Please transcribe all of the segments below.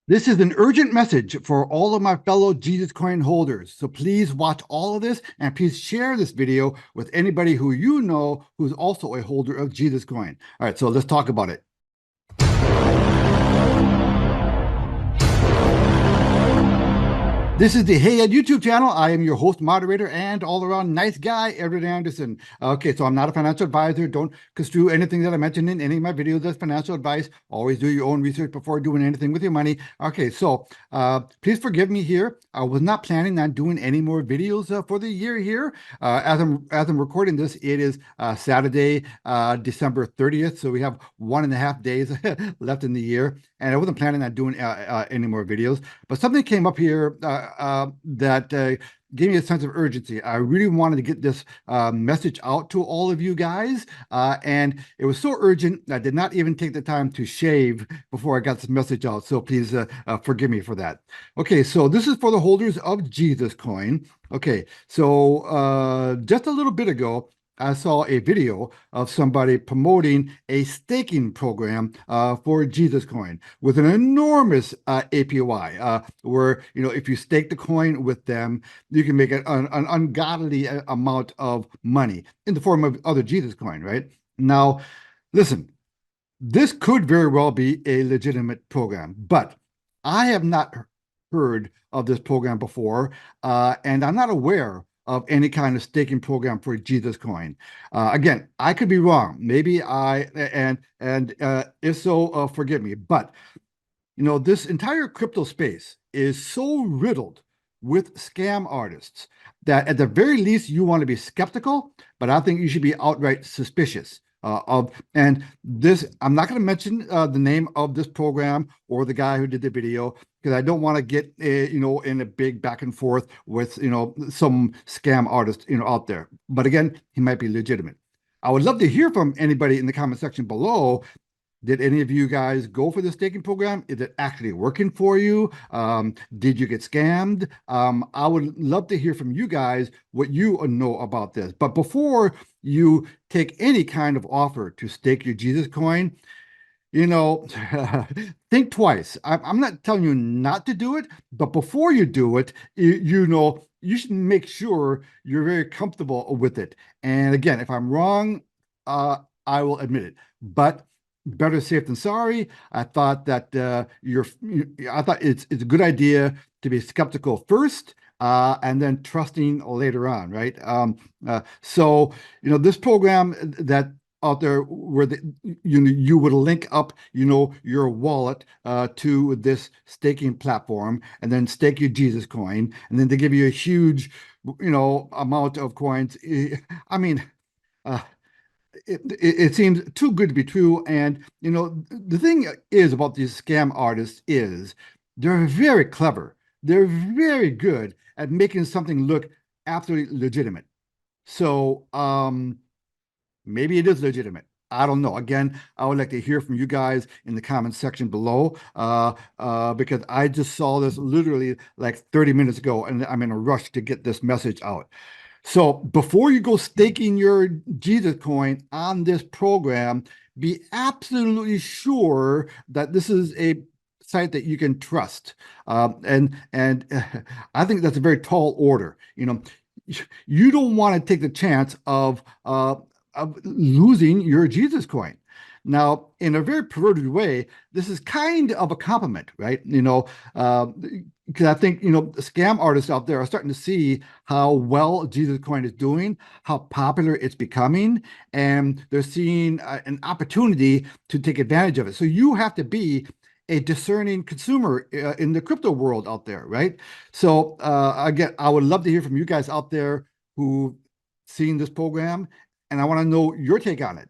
This is an urgent message for all of my fellow Jesus Coin holders. So please watch all of this and please share this video with anybody who you know who's also a holder of Jesus Coin. All right, so let's talk about it. This is the Hey Ed YouTube channel. I am your host, moderator, and all-around nice guy, Edward Anderson. Okay, so I'm not a financial advisor. Don't construe anything that I mentioned in any of my videos as financial advice. Always do your own research before doing anything with your money. Okay, so please forgive me here. I was not planning on doing any more videos for the year here. As I'm recording this, it is Saturday, December 30th. So we have 1.5 days left in the year, and I wasn't planning on doing any more videos. But something came up here that gave me a sense of urgency. I really wanted to get this message out to all of you guys, and it was so urgent I did not even take the time to shave before I got this message out. So please forgive me for that. Okay, so this is for the holders of Jesus Coin. Okay, so just a little bit ago, I saw a video of somebody promoting a staking program for Jesus Coin with an enormous APY, where if you stake the coin with them, you can make an ungodly amount of money in the form of other Jesus Coin, right? Now, listen, this could very well be a legitimate program, but I have not heard of this program before, and I'm not aware of any kind of staking program for Jesus Coin. Again, I could be wrong. Maybe if so, forgive me. But this entire crypto space is so riddled with scam artists that at the very least you want to be skeptical, but I think you should be outright suspicious and this. I'm not going to mention the name of this program or the guy who did the video, because I don't want to get in a big back and forth with some scam artist out there. But again, he might be legitimate. I would love to hear from anybody in the comment section below. Did any of you guys go for the staking program? Is it actually working for you? Did you get scammed? I would love to hear from you guys what you know about this. But before you take any kind of offer to stake your Jesus Coin, think twice. I'm not telling you not to do it, but before you do it, you should make sure you're very comfortable with it. And again, if I'm wrong, I will admit it. But better safe than sorry. I thought that I thought it's a good idea to be skeptical first, and then trusting later on, right? So this program that out there where you would link up your wallet to this staking platform and then stake your Jesus Coin, and then they give you a huge amount of coins. I mean, uh, it seems too good to be true. And the thing is about these scam artists is they're very clever. They're very good at making something look absolutely legitimate. So maybe it is legitimate. I don't know. Again, I would like to hear from you guys in the comment section below, because I just saw this literally like 30 minutes ago, and I'm in a rush to get this message out. So before you go staking your Jesus Coin on this program, be absolutely sure that this is a site that you can trust. And I think that's a very tall order. You don't want to take the chance of losing your Jesus Coin. Now, in a very perverted way, this is kind of a compliment, right? Because I think scam artists out there are starting to see how well Jesus Coin is doing, how popular it's becoming, and they're seeing an opportunity to take advantage of it. So you have to be a discerning consumer in the crypto world out there, right? So again, I would love to hear from you guys out there who seen this program, and I want to know your take on it.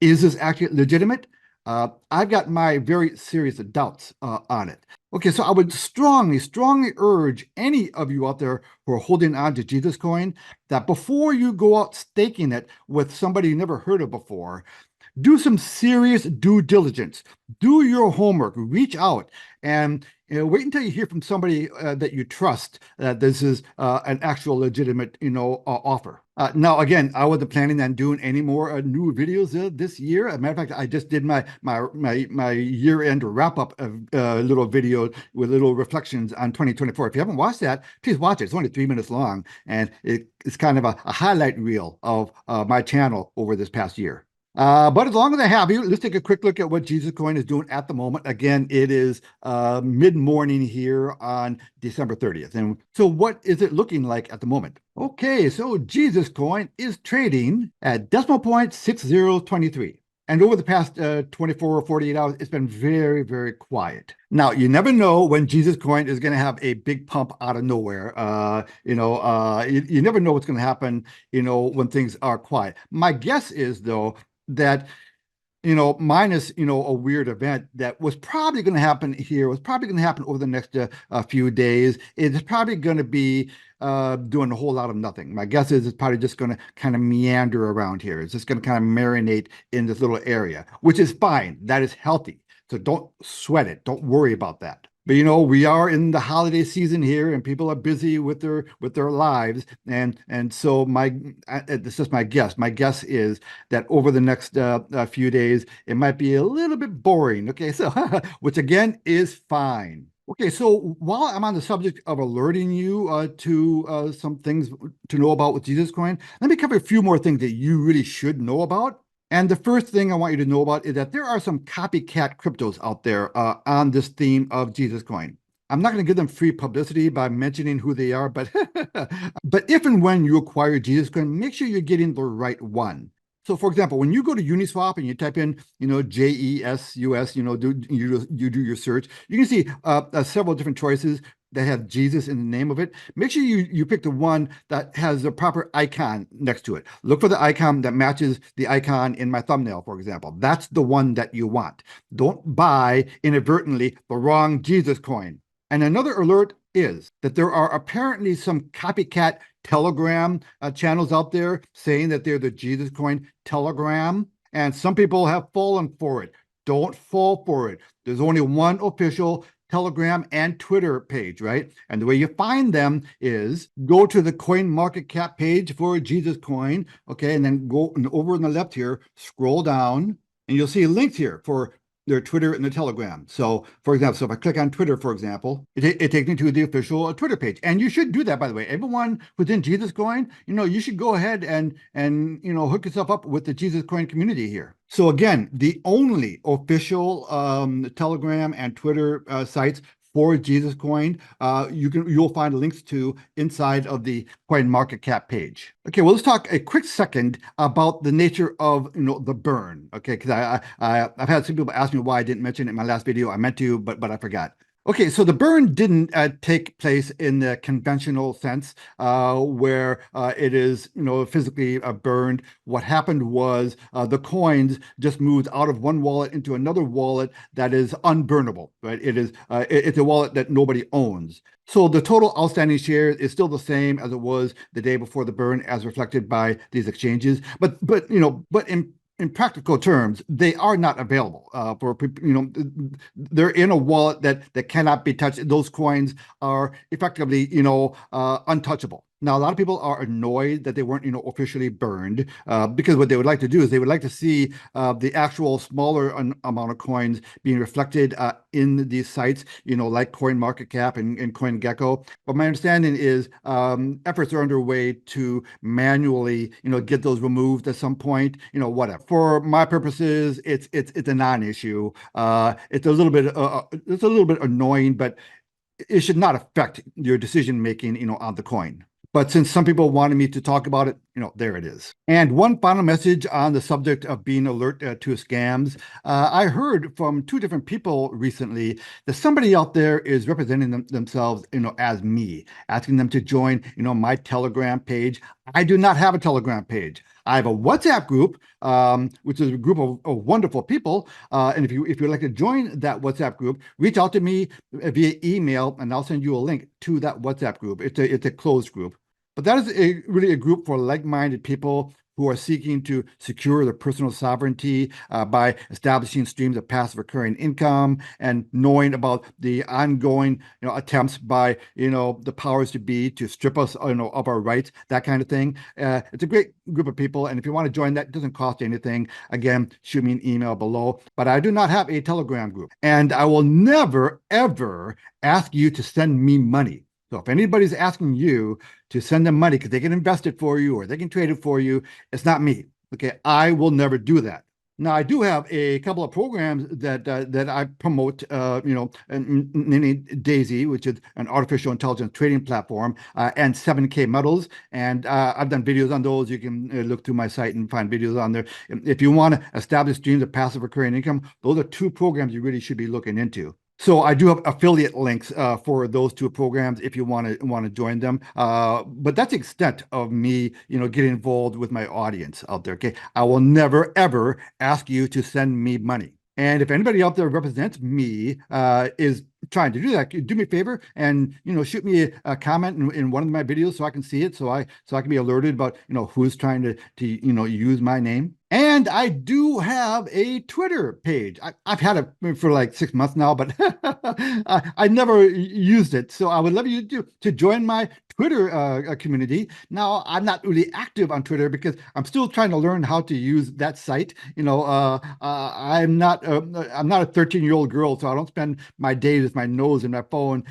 Is this actually legitimate? I've got my very serious doubts on it. Okay, so I would strongly, strongly urge any of you out there who are holding on to Jesus Coin that before you go out staking it with somebody you never heard of before, do some serious due diligence. Do your homework. Reach out and wait until you hear from somebody that you trust that this is an actual legitimate, offer. Now, again, I wasn't planning on doing any more new videos this year. As a matter of fact, I just did my year-end wrap-up little video with little reflections on 2024. If you haven't watched that, please watch it. It's only 3 minutes long, and it's kind of a highlight reel of my channel over this past year. But as long as I have you, let's take a quick look at what Jesus Coin is doing at the moment. Again, it is mid-morning here on December 30th. And so what is it looking like at the moment? Okay, so Jesus Coin is trading at decimal point 6023. And over the past 24 or 48 hours, it's been very, very quiet. Now, you never know when Jesus Coin is going to have a big pump out of nowhere. You never know what's going to happen, when things are quiet. My guess is, though, that minus a weird event that was probably going to happen here, was probably going to happen over the next few days. It's probably going to be doing a whole lot of nothing. My guess is it's probably just going to kind of meander around here. It's just going to kind of marinate in this little area, which is fine. That is healthy. So don't sweat it. Don't worry about that. But we are in the holiday season here, and people are busy with their lives, and so this is just my guess. My guess is that over the next few days, it might be a little bit boring. Okay, so which again is fine. Okay, so while I'm on the subject of alerting you to some things to know about with Jesus Coin, let me cover a few more things that you really should know about. And the first thing I want you to know about is that there are some copycat cryptos out there on this theme of Jesus Coin. I'm not going to give them free publicity by mentioning who they are, but but if and when you acquire Jesus Coin, make sure you're getting the right one. So, for example, when you go to Uniswap and you type in, JESUS, you do your search, you can see several different choices that have Jesus in the name of it. Make sure you pick the one that has the proper icon next to it. Look for the icon that matches the icon in my thumbnail, for example. That's the one that you want. Don't buy inadvertently the wrong Jesus Coin. And another alert is that there are apparently some copycat Telegram channels out there saying that they're the Jesus Coin Telegram, and some people have fallen for it. Don't fall for it. There's only one official Telegram and Twitter page, right? And the way you find them is go to the CoinMarketCap page for Jesus Coin, okay, and then go over on the left here, scroll down, and you'll see links here for their Twitter and the Telegram. So, for example, if I click on Twitter, for example, it takes me to the official Twitter page. And you should do that, by the way. Everyone who's in Jesus Coin, you should go ahead and hook yourself up with the Jesus Coin community here. So again, the only official Telegram and Twitter sites for Jesus Coin, you'll find links to inside of the CoinMarketCap page. Okay, well, let's talk a quick second about the nature of the burn. Okay, because I've had some people ask me why I didn't mention it in my last video. I meant to, but I forgot. Okay, so the burn didn't take place in the conventional sense where it is, physically burned. What happened was the coins just moved out of one wallet into another wallet that is unburnable, right? It's a wallet that nobody owns. So the total outstanding shares is still the same as it was the day before the burn, as reflected by these exchanges. But in practical terms, they are not available for they're in a wallet that cannot be touched. Those coins are effectively untouchable. Now, a lot of people are annoyed that they weren't, officially burned because what they would like to do is they would like to see the actual smaller amount of coins being reflected in these sites, like CoinMarketCap and CoinGecko. But my understanding is efforts are underway to manually, get those removed at some point, whatever. For my purposes, it's a non-issue. It's a little bit annoying, but it should not affect your decision making, on the coin. But since some people wanted me to talk about it, there it is. And one final message on the subject of being alert to scams. I heard from two different people recently that somebody out there is representing themselves, as me, asking them to join, my Telegram page. I do not have a Telegram page. I have a WhatsApp group, which is a group of wonderful people. And if you'd like to join that WhatsApp group, reach out to me via email, and I'll send you a link to that WhatsApp group. It's a closed group. But that is really a group for like-minded people who are seeking to secure their personal sovereignty by establishing streams of passive recurring income and knowing about the ongoing attempts by the powers to be to strip us of our rights, that kind of thing. It's a great group of people, and if you want to join that, it doesn't cost anything. Again, shoot me an email below. But I do not have a Telegram group, and I will never ever ask you to send me money. So if anybody's asking you to send them money because they can invest it for you or they can trade it for you, it's not me. Okay, I will never do that. Now, I do have a couple of programs that I promote, Mini Daisy, which is an artificial intelligence trading platform, and 7K Metals. And I've done videos on those. You can look through my site and find videos on there. If you want to establish streams of passive recurring income, those are two programs you really should be looking into. So I do have affiliate links for those two programs if you want to join them. But that's the extent of me, getting involved with my audience out there. Okay, I will never ever ask you to send me money. And if anybody out there represents me is trying to do that, do me a favor and shoot me a comment in one of my videos so I can see it, so I can be alerted about who's trying to use my name. And I do have a Twitter page. I've had it for like 6 months now, but I never used it. So I would love you to join my Twitter community. Now, I'm not really active on Twitter because I'm still trying to learn how to use that site. I'm not a 13-year-old girl, so I don't spend my days with my nose in my phone,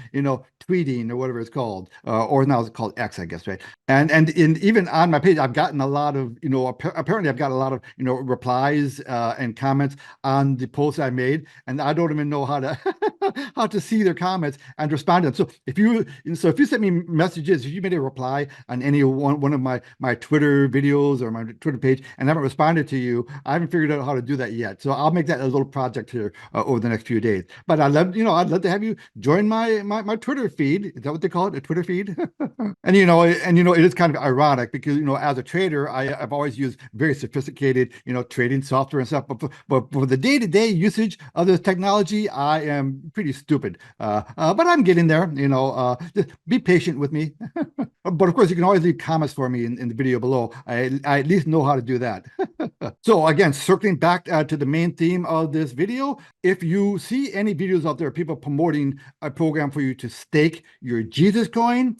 tweeting or whatever it's called, or now it's called X, I guess, right? And even on my page, I've gotten a lot of, apparently I've got a lot of, replies and comments on the posts I made, and I don't even know how to how to see their comments and respond to them. So if you send me messages, if you made a reply on any one of my Twitter videos or my Twitter page and I haven't responded to you, I haven't figured out how to do that yet. So I'll make that a little project here over the next few days. But I'd love to have you join my Twitter feed. Is that what they call it? A Twitter feed? And it is kind of ironic because as a trader, I've always used very sophisticated trading software and stuff. But for the day-to-day usage of this technology, I am pretty stupid. But I'm getting there. Just be patient with me. But of course, you can always leave comments for me in the video below. I at least know how to do that. So again, circling back to the main theme of this video, if you see any videos out there, people promoting a program for you to stake your Jesus coin,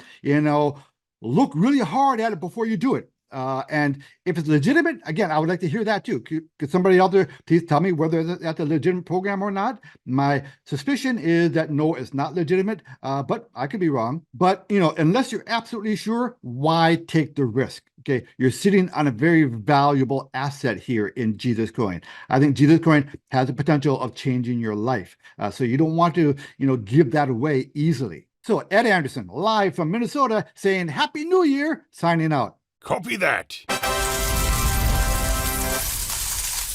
look really hard at it before you do it. And if it's legitimate, again, I would like to hear that too. Could somebody out there please tell me whether that's a legitimate program or not? My suspicion is that no, it's not legitimate, but I could be wrong. But, unless you're absolutely sure, why take the risk? Okay, you're sitting on a very valuable asset here in Jesus Coin. I think Jesus Coin has the potential of changing your life. So you don't want to, give that away easily. So Ed Anderson, live from Minnesota, saying Happy New Year, signing out. Copy that.